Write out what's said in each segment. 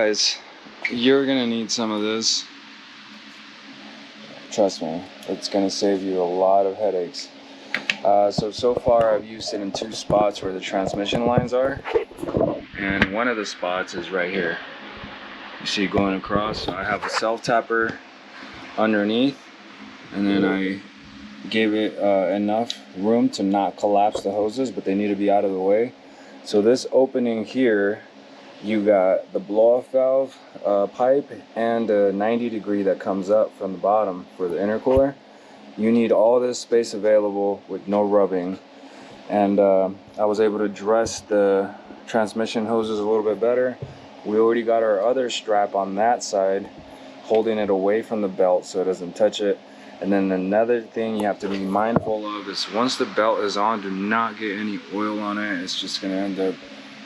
guys, you're gonna need some of this. Trust me, it's gonna save you a lot of headaches. So far I've used it in 2 spots where the transmission lines are, and one of the spots is right here. You see going across. So I have a self-tapper underneath, and then I gave it enough room to not collapse the hoses, but they need to be out of the way. So this opening here, you got the blow-off valve pipe and a 90-degree that comes up from the bottom for the intercooler. You need all this space available with no rubbing. And I was able to dress the transmission hoses a little bit better. We already got our other strap on that side, holding it away from the belt so it doesn't touch it. And then another thing you have to be mindful of is once the belt is on, do not get any oil on it. It's just gonna end up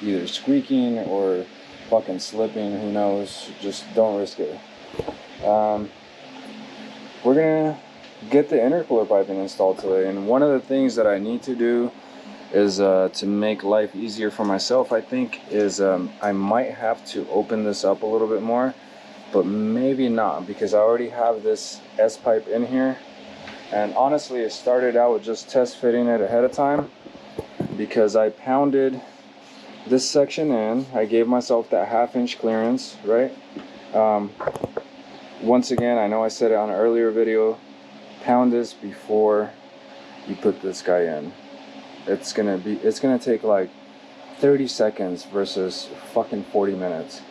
either squeaking or fucking slipping, who knows. Just don't risk it. We're gonna get the intercooler piping installed today, and one of the things that I need to do is to make life easier for myself, I think, is I might have to open this up a little bit more, but maybe not, because I already have this S-pipe in here. And honestly, it started out with just test fitting it ahead of time, because I pounded this section in. I gave myself that 1/2-inch clearance, right? Once again, I know I said it on an earlier video, pound this before you put this guy in. It's gonna take like 30 seconds versus fucking 40 minutes.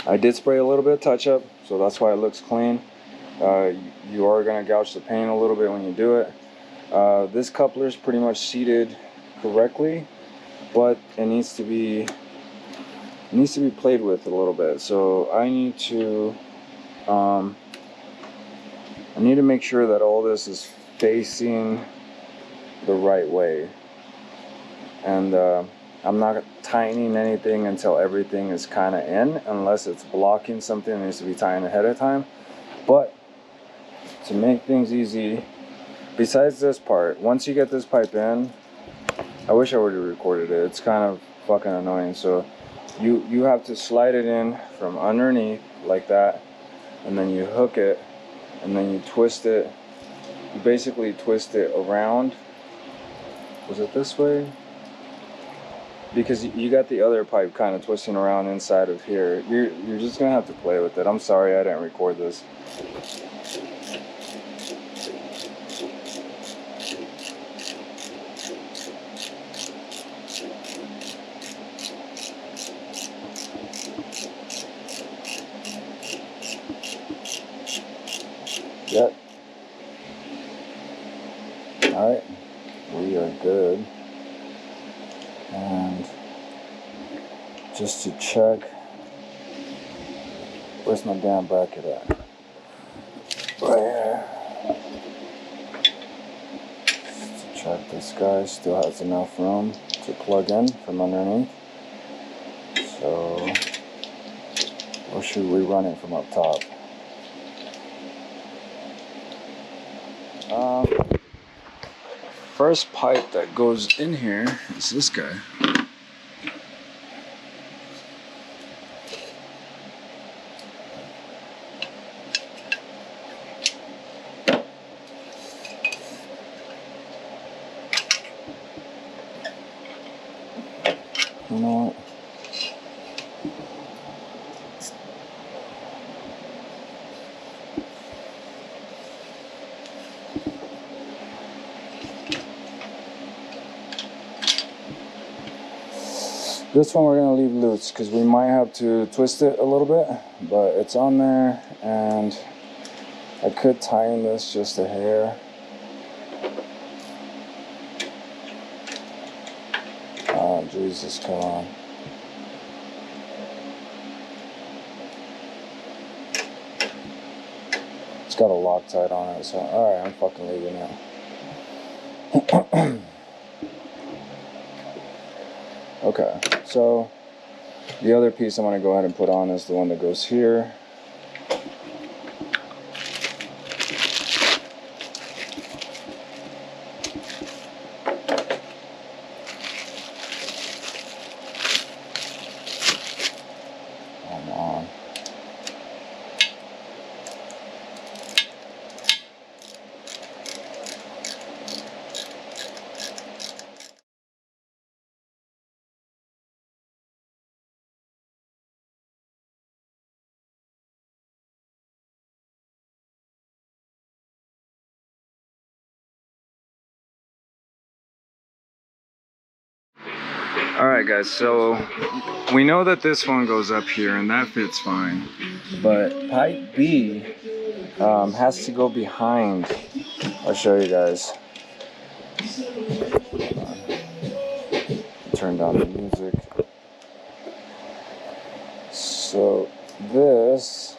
I did spray a little bit of touch up, so that's why it looks clean. You are gonna gouge the paint a little bit when you do it. This coupler is pretty much seated correctly, but it needs to be played with a little bit. So I need to make sure that all this is facing the right way, and I'm not tightening anything until everything is kind of in, unless it's blocking something that needs to be tightened ahead of time. But to make things easy, besides this part, once you get this pipe in, I wish I would have recorded it, it's kind of fucking annoying. So you have to slide it in from underneath like that, and then you hook it, and then you twist it. You basically twist it around. Was it this way? Because you got the other pipe kind of twisting around inside of here. You're just gonna have to play with it. I'm sorry I didn't record this. Yep. Alright, we are good. And just to check, where's my damn bracket at? Right here. Just to check this guy still has enough room to plug in from underneath. So, or should we run it from up top? First pipe that goes in here is this guy. You know what? This one we're going to leave loose because we might have to twist it a little bit, but it's on there, and I could tighten this just a hair. Oh, Jesus, come on. It's got a Loctite on it, so alright, I'm fucking leaving it. Okay, so the other piece I'm going to go ahead and put on is the one that goes here. Alright guys, so we know that this one goes up here and that fits fine. But pipe B has to go behind. I'll show you guys. Turn down the music. So this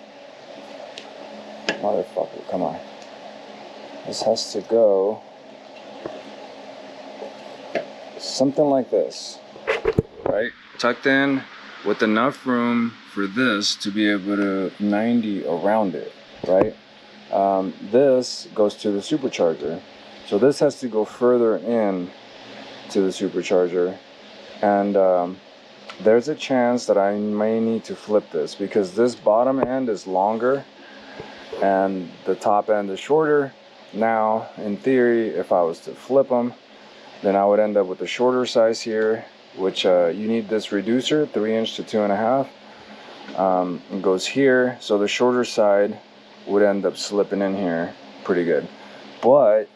motherfucker, come on. This has to go something like this, right? Tucked in with enough room for this to be able to 90 around it, right? This goes to the supercharger. So this has to go further in to the supercharger. And there's a chance that I may need to flip this because this bottom end is longer and the top end is shorter. Now, in theory, if I was to flip them, then I would end up with a shorter size here, which you need this reducer, 3" to 2.5. It goes here, so the shorter side would end up slipping in here pretty good. But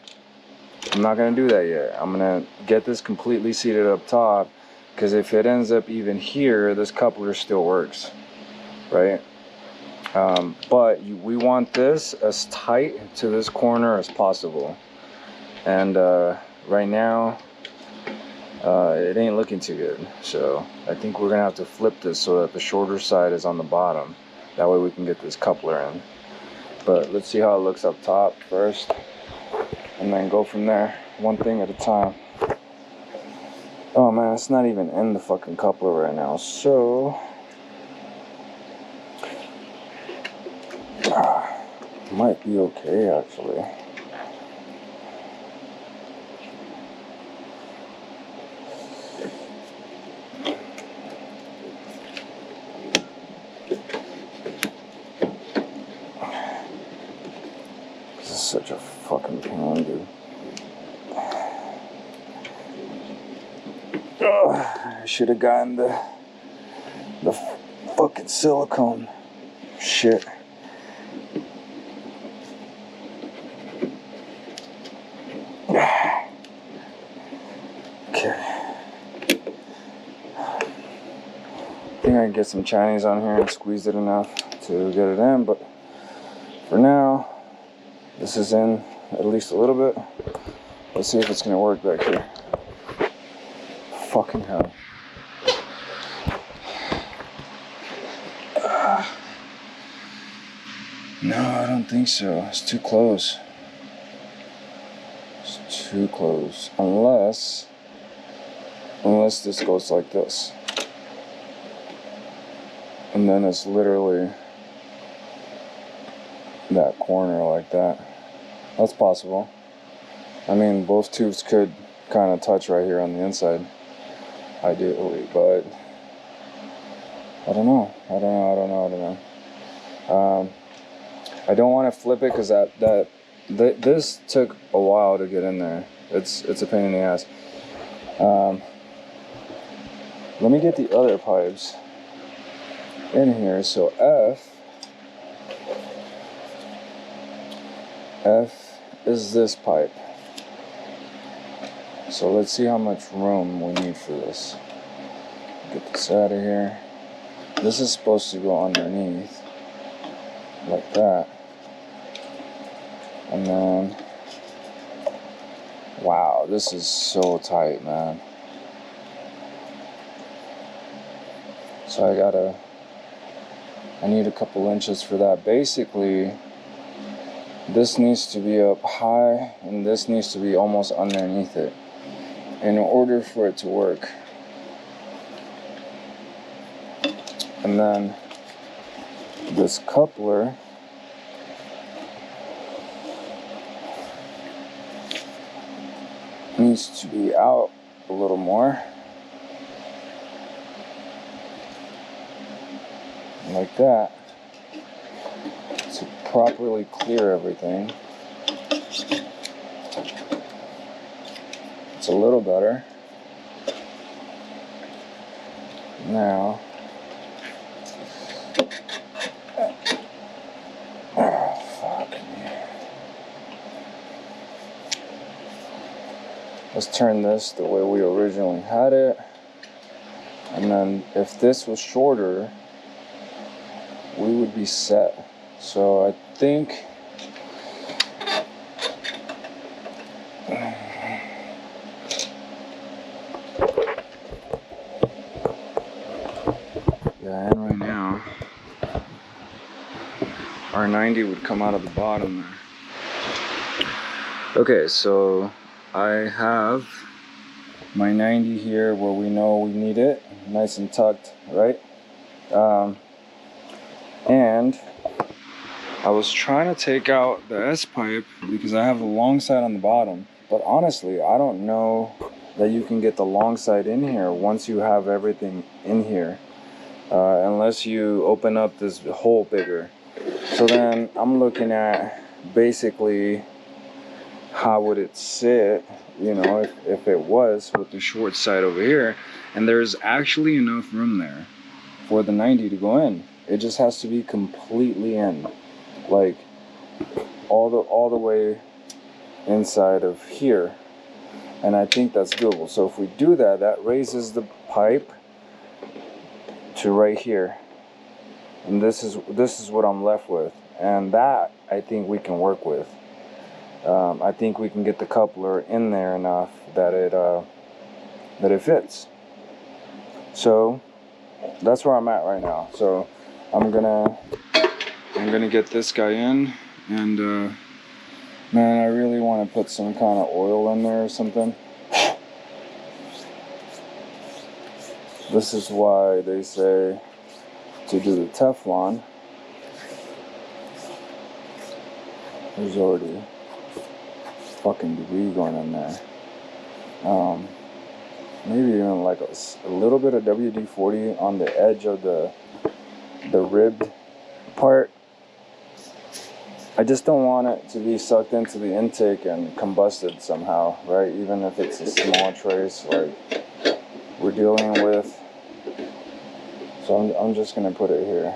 I'm not gonna do that yet. I'm gonna get this completely seated up top, because if it ends up even here, this coupler still works, right? But we want this as tight to this corner as possible. And right now, it ain't looking too good. So I think we're gonna have to flip this so that the shorter side is on the bottom. That way we can get this coupler in. But let's see how it looks up top first, and then go from there, one thing at a time. Oh man, it's not even in the fucking coupler right now, so might be okay actually. This is such a fucking pain, dude. I should have gotten the fucking silicone shit. Okay. I think I can get some Chinese on here and squeeze it enough to get it in, but for now, this is in at least a little bit. Let's see if it's gonna work back here. Fucking hell. No, I don't think so. It's too close. It's too close. Unless this goes like this. And then it's literally that corner like that. That's possible. I mean, both tubes could kind of touch right here on the inside, ideally, but I don't know. I don't want to flip it because this took a while to get in there. It's a pain in the ass. Let me get the other pipes in here. So F is this pipe. So let's see how much room we need for this. Get this out of here. This is supposed to go underneath like that. And then, wow, this is so tight, man. So I need a couple inches for that. Basically, this needs to be up high and this needs to be almost underneath it in order for it to work. And then this coupler needs to be out a little more, like that, to properly clear everything. It's a little better. Now, let's turn this the way we originally had it. And then if this was shorter, we would be set. So I think yeah, and right now our 90 would come out of the bottom there. Okay, so I have my 90 here where we know we need it, nice and tucked, right? And I was trying to take out the S pipe because I have the long side on the bottom, but honestly, I don't know that you can get the long side in here once you have everything in here, unless you open up this hole bigger. So then I'm looking at basically how would it sit, you know, if it was with the short side over here, and there's actually enough room there for the 90 to go in. It just has to be completely in, like all the way inside of here, and I think that's doable. So if we do that, that raises the pipe to right here, and this is what I'm left with, and that I think we can work with. I think we can get the coupler in there enough that it fits. So that's where I'm at right now. So I'm gonna get this guy in, and man, I really want to put some kind of oil in there or something. This is why they say to do the Teflon. There's already fucking debris going in there. Maybe even like a little bit of WD-40 on the edge of the ribbed part. I just don't want it to be sucked into the intake and combusted somehow, right? Even if it's a small trace like we're dealing with. So I'm just gonna put it here,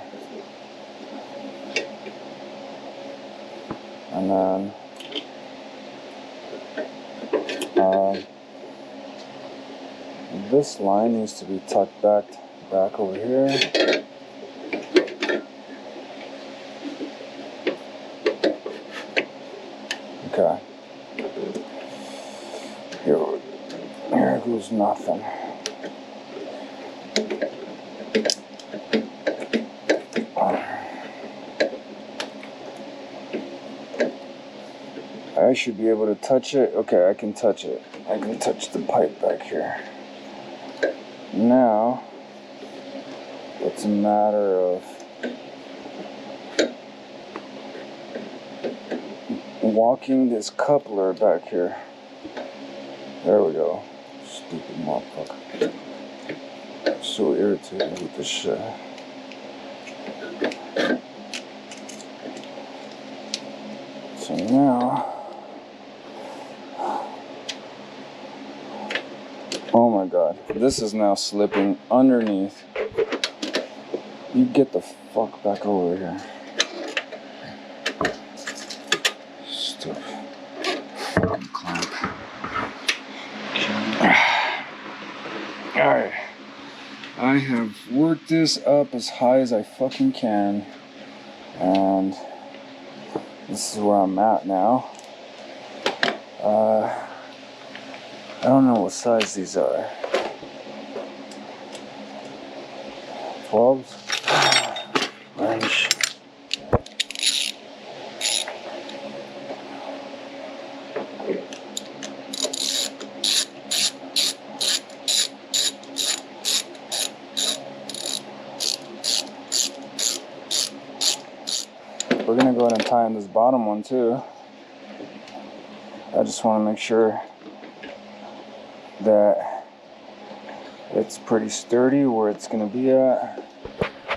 and then this line needs to be tucked back over here. Okay. Here goes nothing. I should be able to touch it. Okay, I can touch it. I can touch the pipe back here. Now, it's a matter of walking this coupler back here. There we go. Stupid motherfucker. I'm so irritated with this shit. So now, oh my god, this is now slipping underneath. You get the fuck back over here. Stupid fucking clamp. Alright. I have worked this up as high as I fucking can, and this is where I'm at now. I don't know what size these are. 12s? Wrench. We're gonna go ahead and tie in this bottom one too. I just want to make sure that it's pretty sturdy where it's going to be at.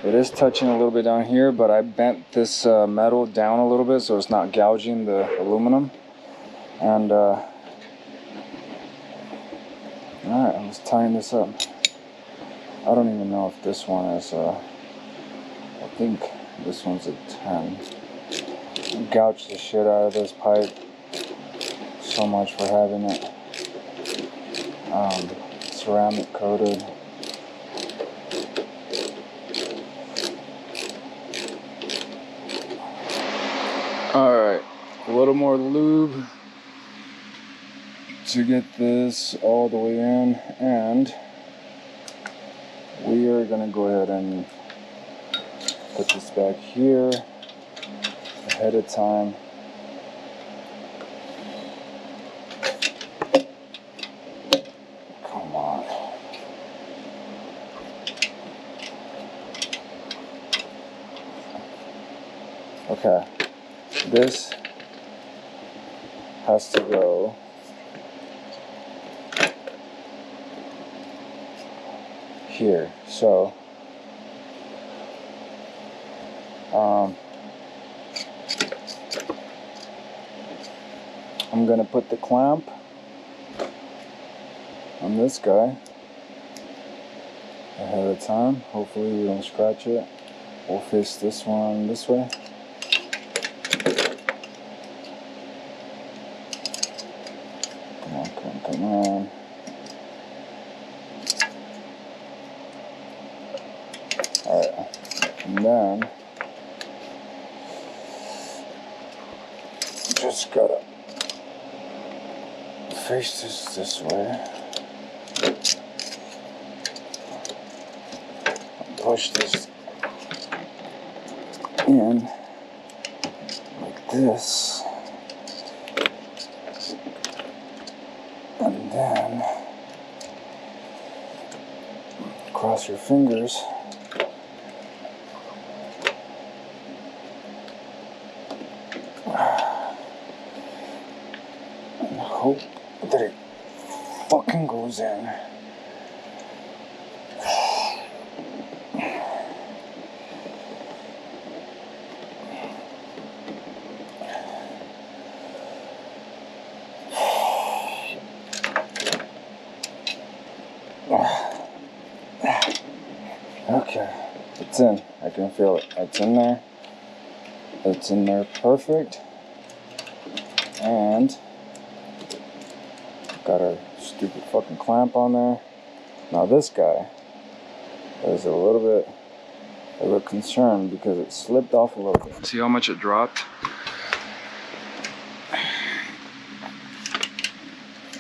It is touching a little bit down here, but I bent this metal down a little bit so it's not gouging the aluminum. And alright, I was tying this up. I don't even know if this one is I think this one's a 10. Gouged the shit out of this pipe. So much for having it ceramic coated. a little more lube to get this all the way in, and we are gonna go ahead and put this back here ahead of time. Come on. Okay, this has to go here. So I'm gonna put the clamp on this guy ahead of time. Hopefully we don't scratch it. We'll face this one this way. Come on, come on, come on. Alright, and then just gotta face this way. Push this in like this, and then cross your fingers and hope that it fucking goes in. Okay, it's in. I can feel it. It's in there. It's in there perfect. And got our stupid fucking clamp on there. Now this guy is a little bit of a concern because it slipped off a little bit. See how much it dropped?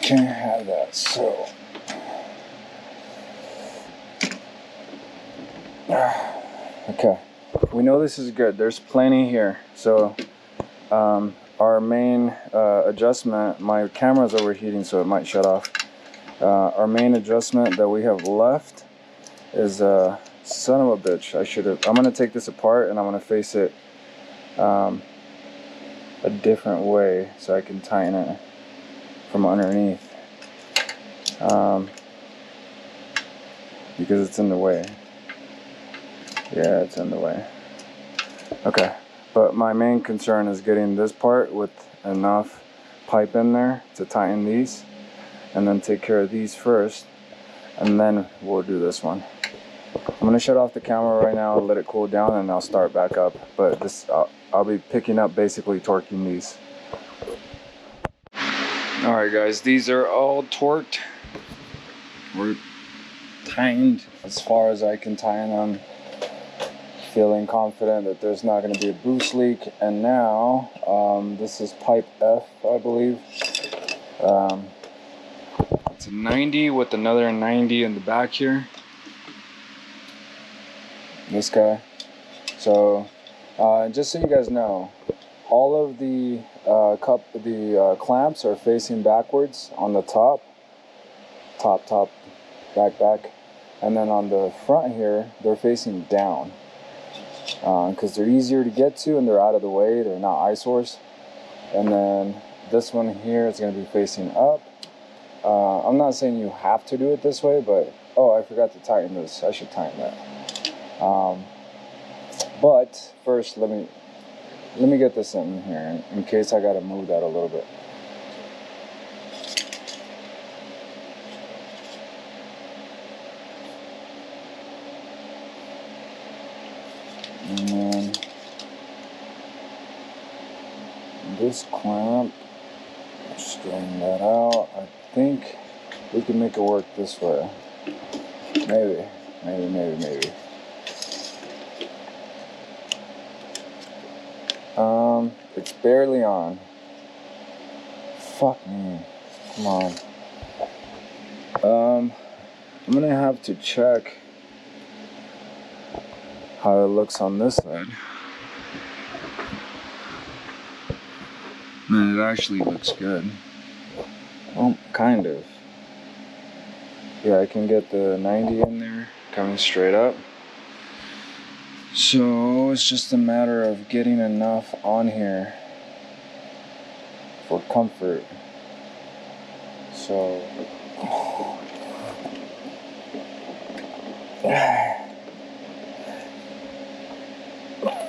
Can't have that, so okay, we know this is good. There's plenty here. So our main adjustment, my camera's overheating so it might shut off. Our main adjustment that we have left is son of a bitch. I'm gonna take this apart and I'm gonna face it a different way so I can tighten it from underneath, because it's in the way. Yeah, it's in the way. Okay, but my main concern is getting this part with enough pipe in there to tighten these, and then take care of these first, and then we'll do this one. I'm gonna shut off the camera right now, let it cool down, and I'll start back up. But this, I'll be picking up basically torquing these. All right, guys, these are all torqued. We're tightened as far as I can tighten them. Feeling confident that there's not going to be a boost leak. And now this is pipe F, I believe. It's a 90 with another 90 in the back here. This guy. So just so you guys know, all of the clamps are facing backwards on the top, back, and then on the front here they're facing down. Because they're easier to get to and they're out of the way, they're not eyesores. And then this one here is going to be facing up. I'm not saying you have to do it this way, but oh, I forgot to tighten this. I should tighten that. But first, let me get this in here in case I got to move that a little bit. And then this clamp, just getting that out. I think we can make it work this way. Maybe. It's barely on. Fuck me. Come on. I'm gonna have to check how it looks on this side. Man, it actually looks good. Well, kind of. Yeah, I can get the 90 in there coming straight up. So it's just a matter of getting enough on here for comfort. So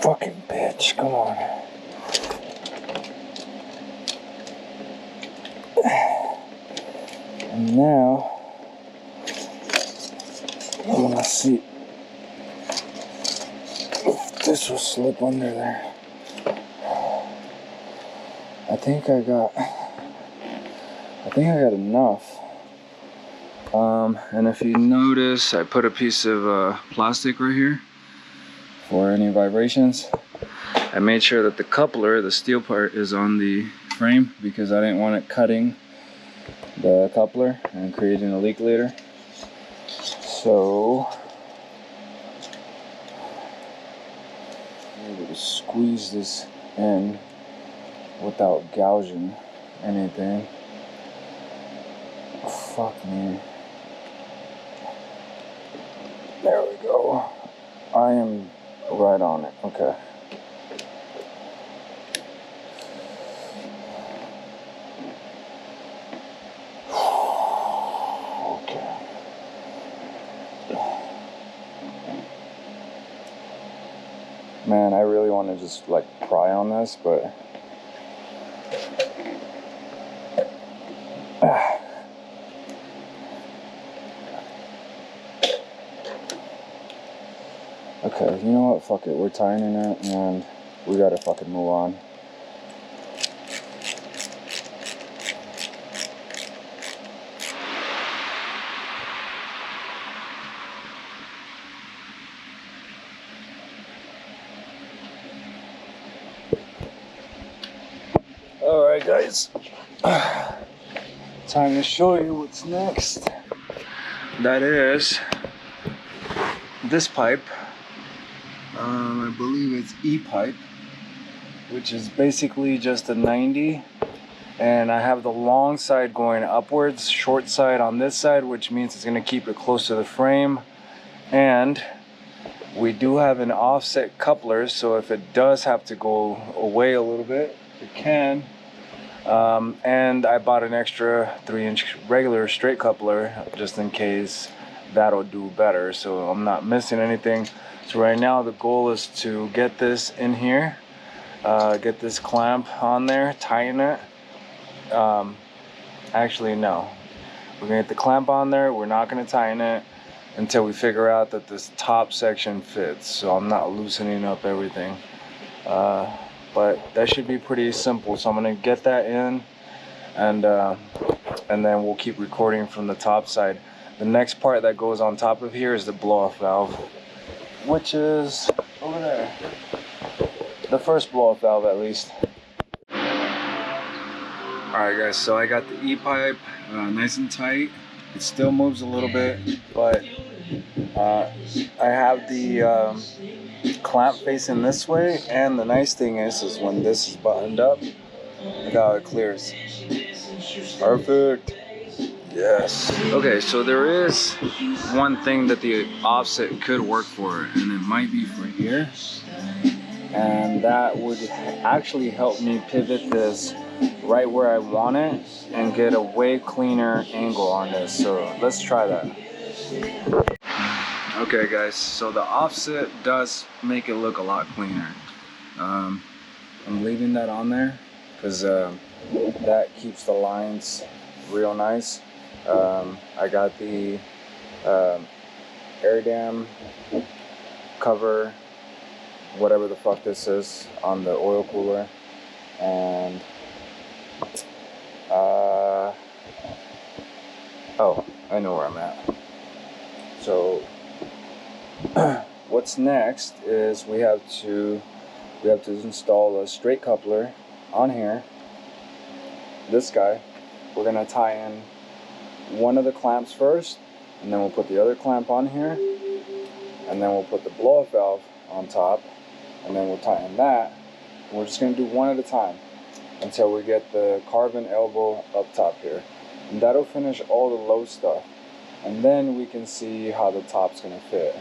fucking bitch, come on. And now I'm gonna see if this will slip under there. I think I got enough. And if you notice, I put a piece of plastic right here for any vibrations. I made sure that the coupler, the steel part, is on the frame because I didn't want it cutting the coupler and creating a leak later. So I'm able to squeeze this in without gouging anything. Fuck me. There we go. I am right on it. Okay. Okay. Man, I really want to just like pry on this, but okay, you know what? Fuck it. We're tightening it and we gotta fucking move on. Alright, guys. Time to show you what's next. That is this pipe. I believe it's E-pipe, which is basically just a 90, and I have the long side going upwards, short side on this side, which means it's going to keep it close to the frame. And we do have an offset coupler, so if it does have to go away a little bit, it can. And I bought an extra 3-inch regular straight coupler just in case that'll do better, so I'm not missing anything. So right now the goal is to get this in here, get this clamp on there, tighten it. Actually no, we're gonna get the clamp on there. We're not gonna tighten it until we figure out that this top section fits, so I'm not loosening up everything. But that should be pretty simple. So I'm gonna get that in, and then we'll keep recording from the top side. The next part that goes on top of here is the blow-off valve, which is over there. The first blow-off valve, at least. Alright guys, so I got the E-pipe nice and tight. It still moves a little bit, but I have the clamp facing this way, and the nice thing is when this is buttoned up, look how it clears. Perfect. Yes. Okay, so there is one thing that the offset could work for, and it might be for here, and that would actually help me pivot this right where I want it and get a way cleaner angle on this. So let's try that. Okay guys, so the offset does make it look a lot cleaner. I'm leaving that on there because that keeps the lines real nice. I got the air dam cover, whatever the fuck this is, on the oil cooler, and oh, I know where I'm at. So what's next is we have to install a straight coupler on here, this guy, we're gonna tie in one of the clamps first, and then we'll put the other clamp on here, and then we'll put the blow-off valve on top, and then we'll tighten that. And we're just gonna do one at a time until we get the carbon elbow up top here, and that'll finish all the low stuff, and then we can see how the top's gonna fit.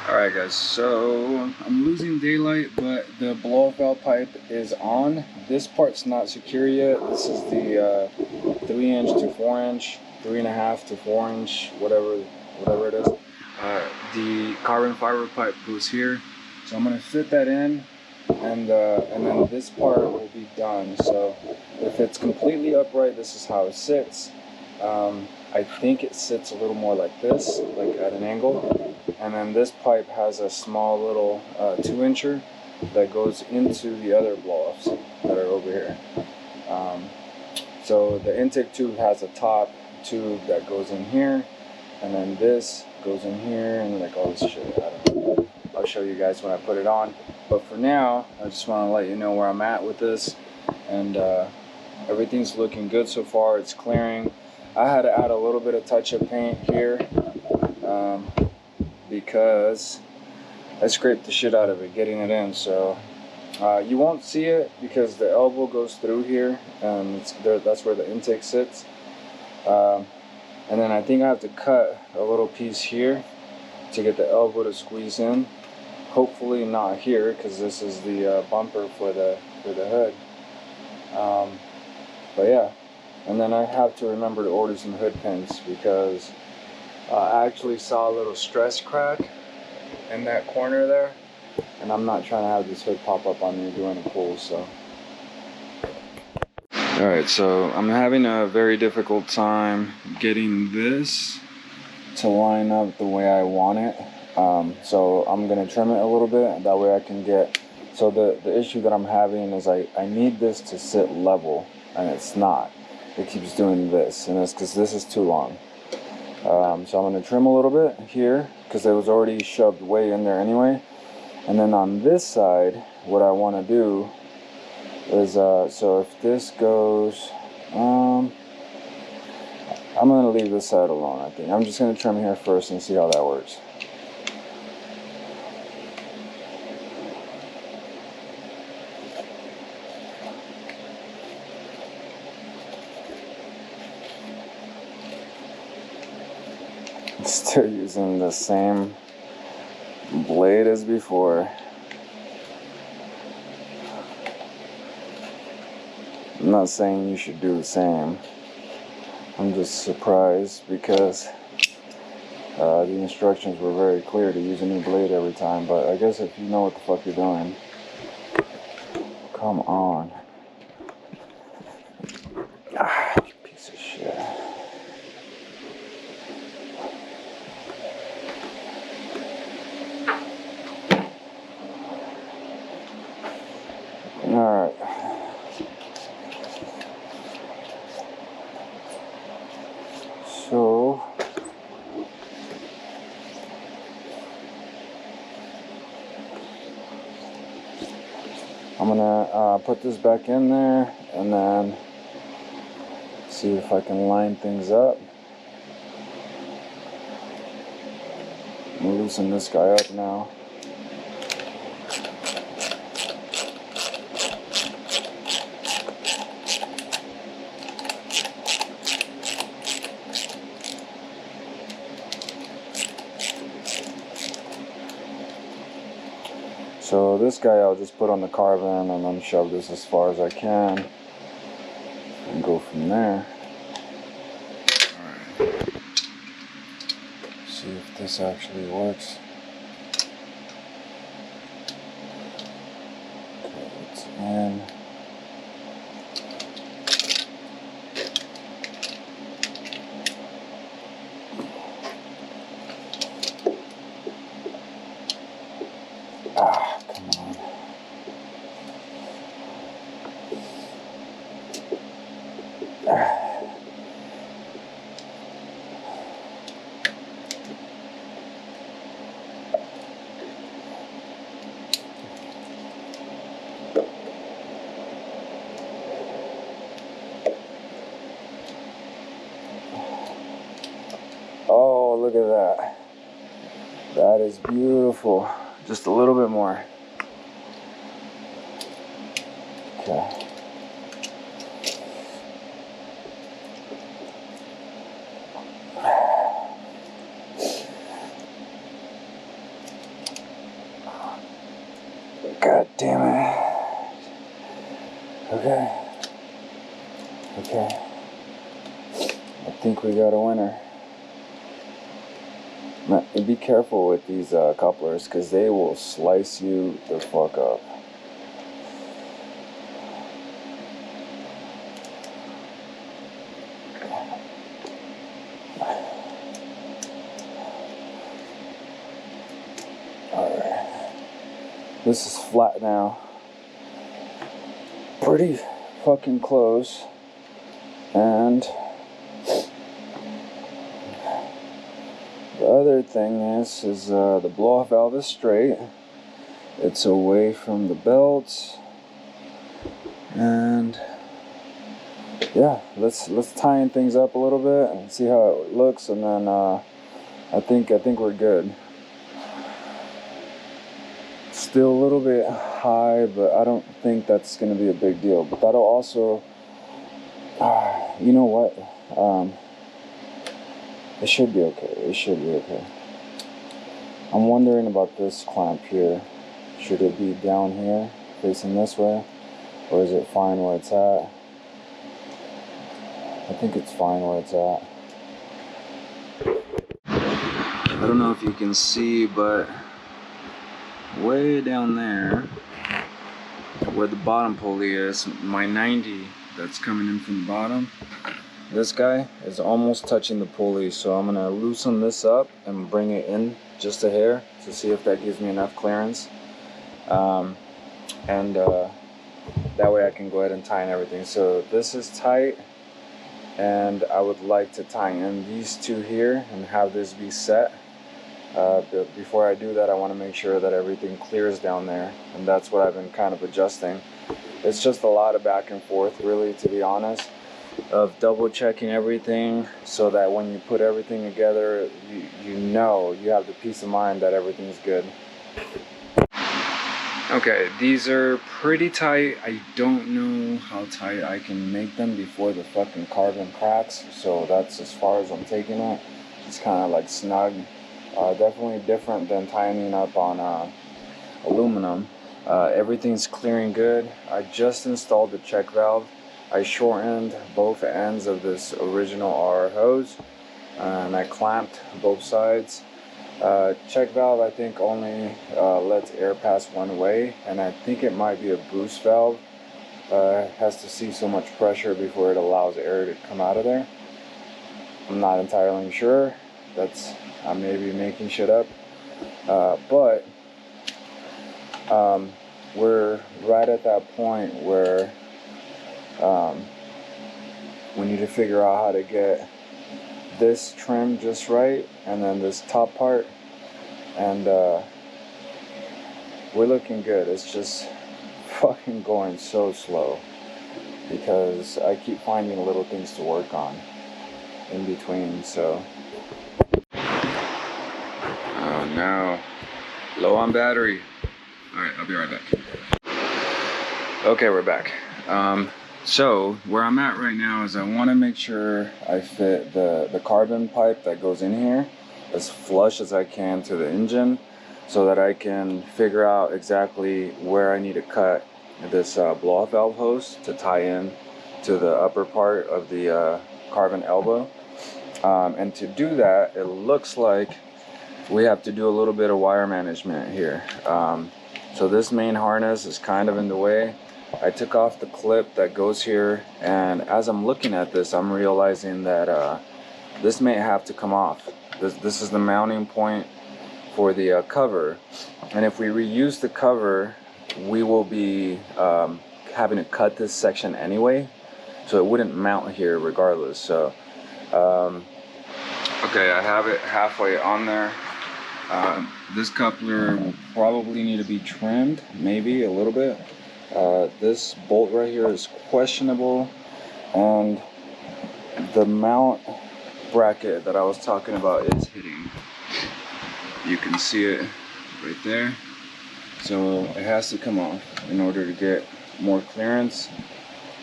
Alright guys, so I'm losing daylight, but the blow-off valve pipe is on. This part's not secure yet. This is the 3" to 4", 3.5 to 4", whatever it is. The carbon fiber pipe goes here, so I'm gonna fit that in, and then this part will be done. So if it's completely upright, this is how it sits. I think it sits a little more like this, like at an angle. And then this pipe has a small little 2" that goes into the other blow-offs that are over here. So the intake tube has a top tube that goes in here, and then this goes in here, and like all this shit. I don't know. I'll show you guys when I put it on. But for now, I just want to let you know where I'm at with this, and everything's looking good so far. It's clearing. I had to add a little bit of touch-up paint here because I scraped the shit out of it getting it in. So you won't see it because the elbow goes through here, and that's where the intake sits. And then I think I have to cut a little piece here to get the elbow to squeeze in. Hopefully not here, because this is the bumper for the hood. But yeah, and then I have to remember to order some hood pins, because I actually saw a little stress crack in that corner there, and I'm not trying to have this hood pop up on me doing a pull. So alright, so I'm having a very difficult time getting this to line up the way I want it. So I'm gonna trim it a little bit, that way I can get, so the issue that I'm having is I need this to sit level, and it's not. It keeps doing this, and it's because this is too long. So I'm gonna trim a little bit here, because it was already shoved way in there anyway. And then on this side, what I want to do is, so if this goes, I'm gonna leave this side alone. I think I'm just gonna trim here first and see how that works. Still using the same blade as before. I'm not saying you should do the same. I'm just surprised because the instructions were very clear to use a new blade every time, but I guess if you know what the fuck you're doing. Come on. Ah, piece of shit. Alright. So I'm gonna put this back in there and then see if I can line things up. I'm gonna loosen this guy up now. So this guy I'll just put on the carbon and then shove this as far as I can and go from there. Alright. See if this actually works. Okay, it's in. Ah, come on. is beautiful. Just a little bit more. Okay. God damn it. Okay. Okay. I think we got a winner. Now, be careful with these couplers, because they will slice you the fuck up. Alright. This is flat now. Pretty fucking close. And the other thing is the blow-off valve is straight. It's away from the belt. And yeah, let's tighten things up a little bit and see how it looks, and then I think we're good. Still a little bit high, but I don't think that's going to be a big deal. But that'll also, you know what? It should be okay. It should be okay. I'm wondering about this clamp here. Should it be down here, facing this way, or is it fine where it's at? I think it's fine where it's at. I don't know if you can see, but way down there where the bottom pulley is, my 90 that's coming in from the bottom, this guy is almost touching the pulley, so I'm gonna loosen this up and bring it in just a hair to see if that gives me enough clearance, and that way I can go ahead and tighten everything. So this is tight, and I would like to tighten these two here and have this be set. But before I do that, I want to make sure that everything clears down there, and that's what I've been kind of adjusting. It's just a lot of back and forth, really, to be honest, of double checking everything so that when you put everything together, you know you have the peace of mind that everything's good. Okay, these are pretty tight. I don't know how tight I can make them before the fucking carbon cracks, so that's as far as I'm taking it. It's kind of like snug. Definitely different than tightening up on aluminum. Everything's clearing good. I just installed the check valve. I shortened both ends of this original RR hose, and I clamped both sides. Check valve, I think, only lets air pass one way, and I think it might be a boost valve. It has to see so much pressure before it allows air to come out of there. I'm not entirely sure. I may be making shit up, but we're right at that point where we need to figure out how to get this trim just right, and then this top part, and we're looking good. It's just fucking going so slow because I keep finding little things to work on in between. So oh no, low on battery. All right, I'll be right back. Okay, we're back. So where I'm at right now is I want to make sure I fit the carbon pipe that goes in here as flush as I can to the engine, so that I can figure out exactly where I need to cut this blow-off valve hose to tie in to the upper part of the carbon elbow. And to do that, it looks like we have to do a little bit of wire management here. So this main harness is kind of in the way. I took off the clip that goes here, and as I'm looking at this, I'm realizing that this may have to come off. This is the mounting point for the cover, and if we reuse the cover, we will be having to cut this section anyway, so it wouldn't mount here regardless. So okay, I have it halfway on there. This coupler will probably need to be trimmed, maybe a little bit. This bolt right here is questionable, and the mount bracket that I was talking about is hitting. You can see it right there. So it has to come off in order to get more clearance.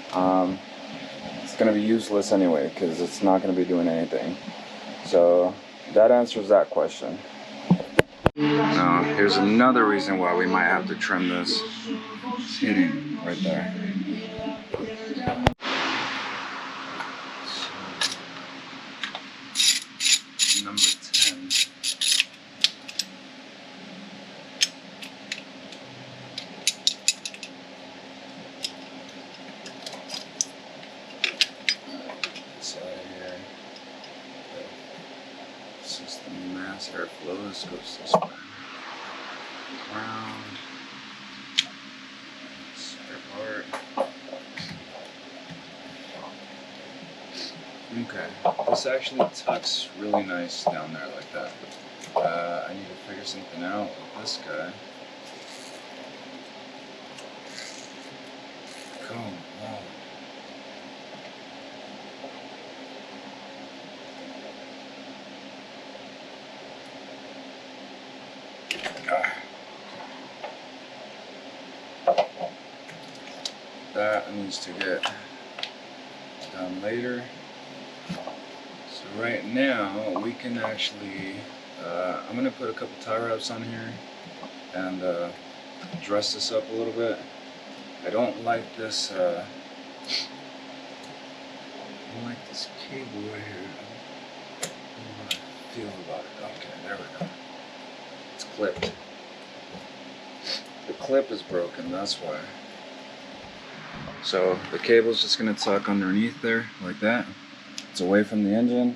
It's going to be useless anyway because it's not going to be doing anything. So that answers that question. Now here's another reason why we might have to trim this. It's hitting right there. So, number 10. System mass airflow. This goes this way. Round. Spare part. Okay. This actually tucks really nice down there like that. I need to figure something out with this guy. Come on. That needs to get done later. So right now we can actually, I'm going to put a couple tie wraps on here and dress this up a little bit. I don't like this, I don't like this cable right here. I don't know how I feel about it. Okay, there we go. It's clipped. The clip is broken, that's why. So the cable's just going to tuck underneath there like that. It's away from the engine,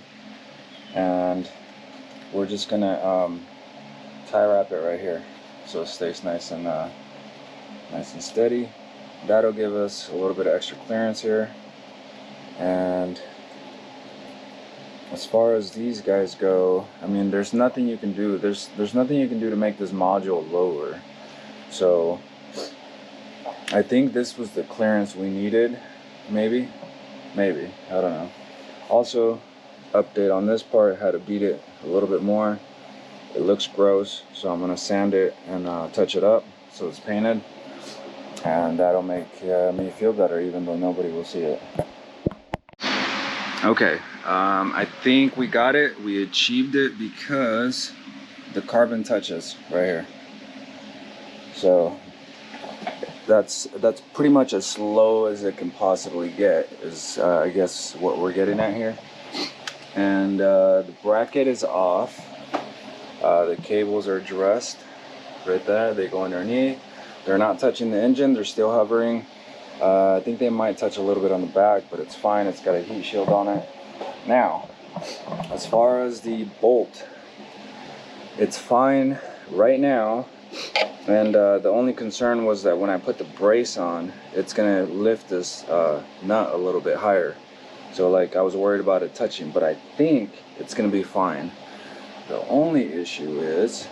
and we're just going to tie wrap it right here so it stays nice and steady. That'll give us a little bit of extra clearance here. And as far as these guys go, I mean, there's nothing you can do. There's nothing you can do to make this module lower. So I think this was the clearance we needed. Maybe, I don't know. Also, update on this part, had to beat it a little bit more. It looks gross, so I'm gonna sand it and touch it up so it's painted, and that'll make me feel better, even though nobody will see it. Okay, I think we got it. We achieved it because the carbon touches right here. So that's pretty much as slow as it can possibly get, is I guess what we're getting at here. And the bracket is off. The cables are dressed right there. They go underneath. They're not touching the engine. They're still hovering. I think they might touch a little bit on the back, but it's fine. It's got a heat shield on it. Now, as far as the bolt, it's fine right now. And the only concern was that when I put the brace on, it's gonna lift this nut a little bit higher. So like I was worried about it touching, but I think it's gonna be fine. The only issue is,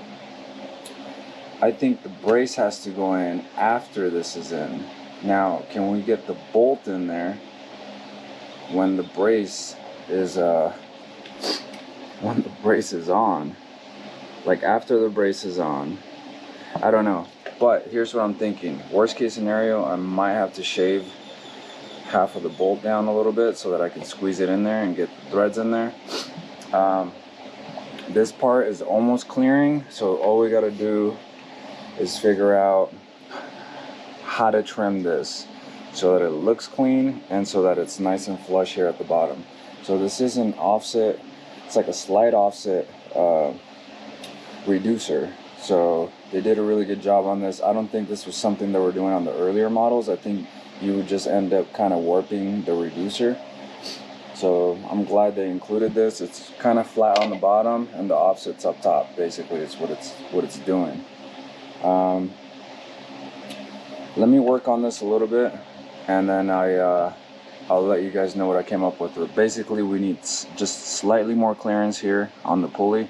I think the brace has to go in after this is in. Now, can we get the bolt in there when the brace is on? Like after the brace is on. I don't know, but here's what I'm thinking. Worst case scenario, I might have to shave half of the bolt down a little bit so that I can squeeze it in there and get the threads in there. This part is almost clearing, so all we got to do is figure out how to trim this so that it looks clean and so that it's nice and flush here at the bottom. So this is an offset, it's like a slight offset reducer. So they did a really good job on this. I don't think this was something they were doing on the earlier models. I think you would just end up kind of warping the reducer. So I'm glad they included this. It's kind of flat on the bottom and the offset's up top. Basically, it's what it's doing. Let me work on this a little bit, and then I'll let you guys know what I came up with. But basically, we need just slightly more clearance here on the pulley.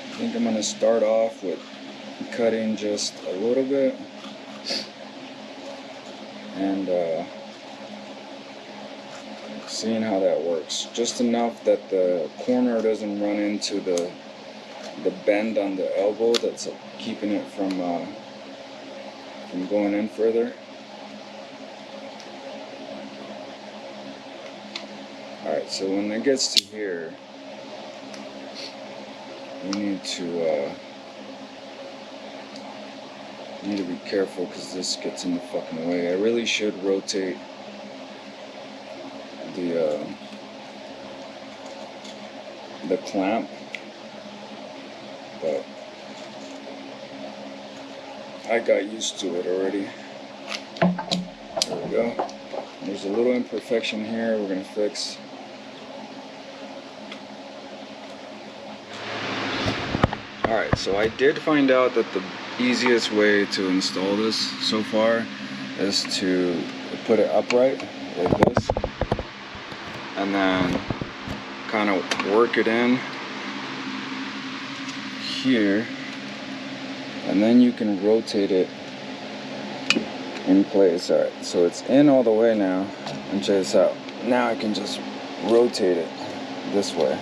I think I'm going to start off with cutting just a little bit, and seeing how that works. Just enough that the corner doesn't run into the bend on the elbow that's keeping it from going in further. Alright, so when it gets to here, you need to be careful because this gets in the fucking way. I really should rotate the clamp, but I got used to it already. There we go. There's a little imperfection here we're gonna fix. Alright, so I did find out that the easiest way to install this so far is to put it upright like this and then kind of work it in here, and then you can rotate it in place. Alright, so it's in all the way now, and check this out. Now I can just rotate it this way.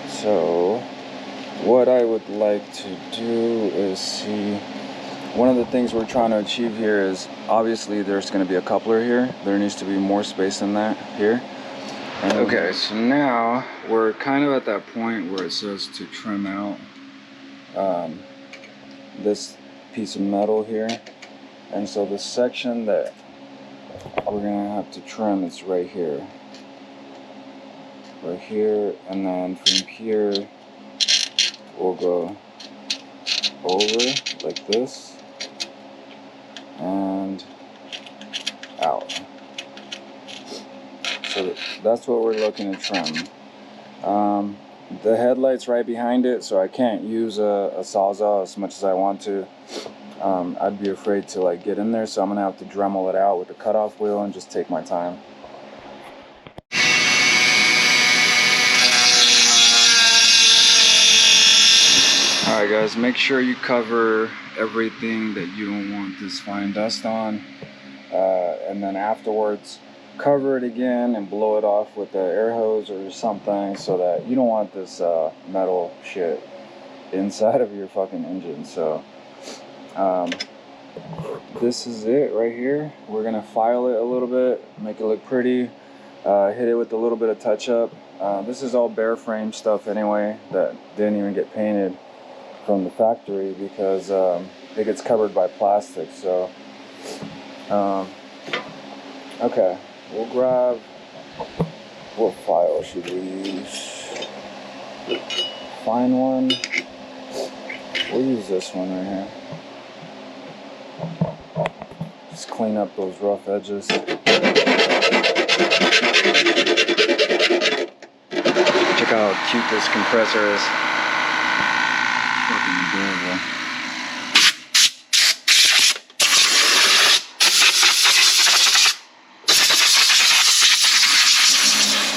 So what I would like to do is see, one of the things we're trying to achieve here is, obviously there's going to be a coupler here. There needs to be more space than that here. And okay, so now we're kind of at that point where it says to trim out this piece of metal here. And so the section that we're going to have to trim is right here. Right here, and then from here we'll go over like this and out. So that's what we're looking to trim. The headlight's right behind it, so I can't use a Sawzall as much as I want to. I'd be afraid to like get in there, so I'm gonna have to Dremel it out with the cutoff wheel and just take my time. Alright guys, make sure you cover everything that you don't want this fine dust on, and then afterwards cover it again and blow it off with the air hose or something, so that you don't want this metal shit inside of your fucking engine. So this is it right here. We're gonna file it a little bit, make it look pretty, hit it with a little bit of touch up. This is all bare frame stuff anyway that didn't even get painted from the factory because it gets covered by plastic. So okay, we'll grab, what file should we use? Fine one. We'll use this one right here. Just clean up those rough edges. Check out how cute this compressor is. Fucking adorable.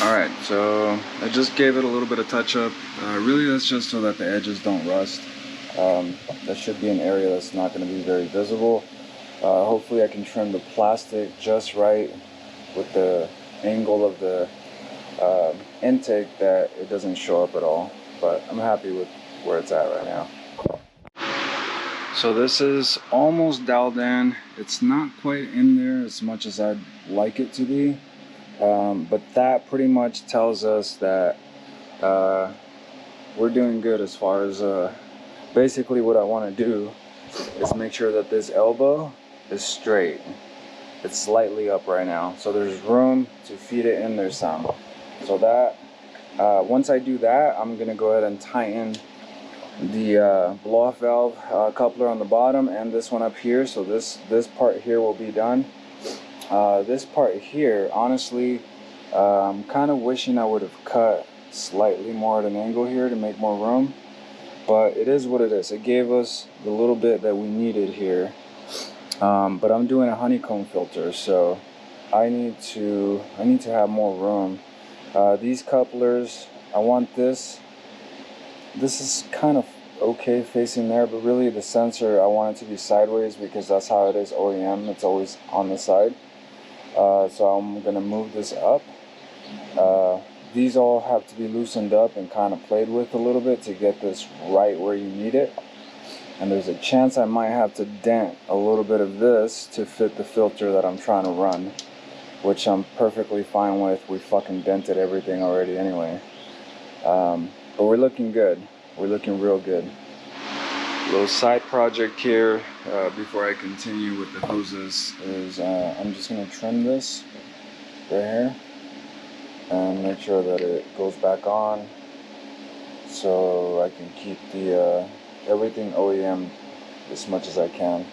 Alright, so I just gave it a little bit of touch up. Really that's just so that the edges don't rust. That should be an area that's not going to be very visible. Hopefully I can trim the plastic just right with the angle of the intake that it doesn't show up at all. But I'm happy with where it's at right now. So this is almost dialed in. It's not quite in there as much as I'd like it to be. But that pretty much tells us that we're doing good as far as basically what I want to do is make sure that this elbow is straight. It's slightly up right now, so there's room to feed it in there some. So that once I do that, I'm gonna go ahead and tighten the blow-off valve coupler on the bottom and this one up here. So this part here will be done. This part here, honestly, I'm kind of wishing I would have cut slightly more at an angle here to make more room, but it is what it is. It gave us the little bit that we needed here. But I'm doing a honeycomb filter, so I need to have more room. These couplers, I want this is kind of okay facing there, but really the sensor I want it to be sideways because that's how it is OEM. It's always on the side. So I'm gonna move this up. These all have to be loosened up and kind of played with a little bit to get this right where you need it. And there's a chance I might have to dent a little bit of this to fit the filter that I'm trying to run, which I'm perfectly fine with. We fucking dented everything already anyway. But we're looking good. We're looking real good. Little side project here before I continue with the hoses is I'm just going to trim this right here and make sure that it goes back on so I can keep the everything OEM as much as I can.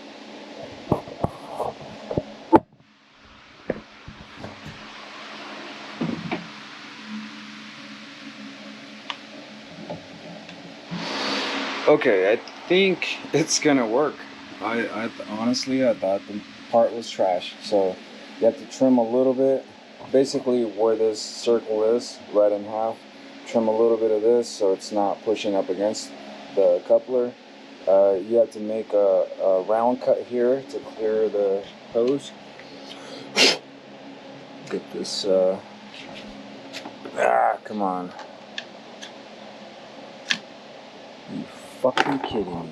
Okay, I think it's gonna work. Honestly, I thought the part was trash, so you have to trim a little bit. Basically, where this circle is, right in half, trim a little bit of this so it's not pushing up against the coupler. You have to make a round cut here to clear the hose. Get this. Come on. You fucking kidding me?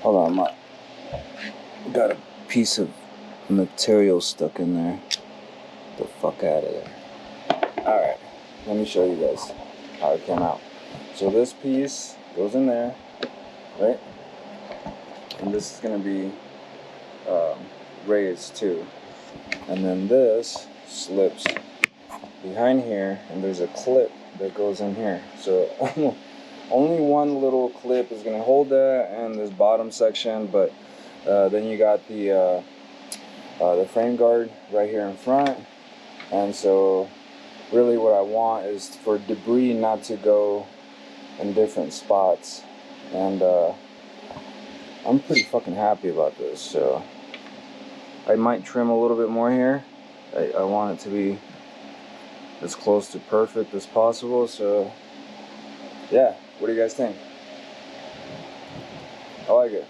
Hold on, got a piece of material stuck in there. Get the fuck out of there. Alright, let me show you guys how it came out. So this piece goes in there, right? And this is gonna be raised too. And then this slips behind here, and there's a clip that goes in here. So only one little clip is going to hold that and this bottom section, but then you got the frame guard right here in front. And so really what I want is for debris not to go in different spots, and I'm pretty fucking happy about this. So I might trim a little bit more here. I want it to be as close to perfect as possible. So yeah, what do you guys think? I like it.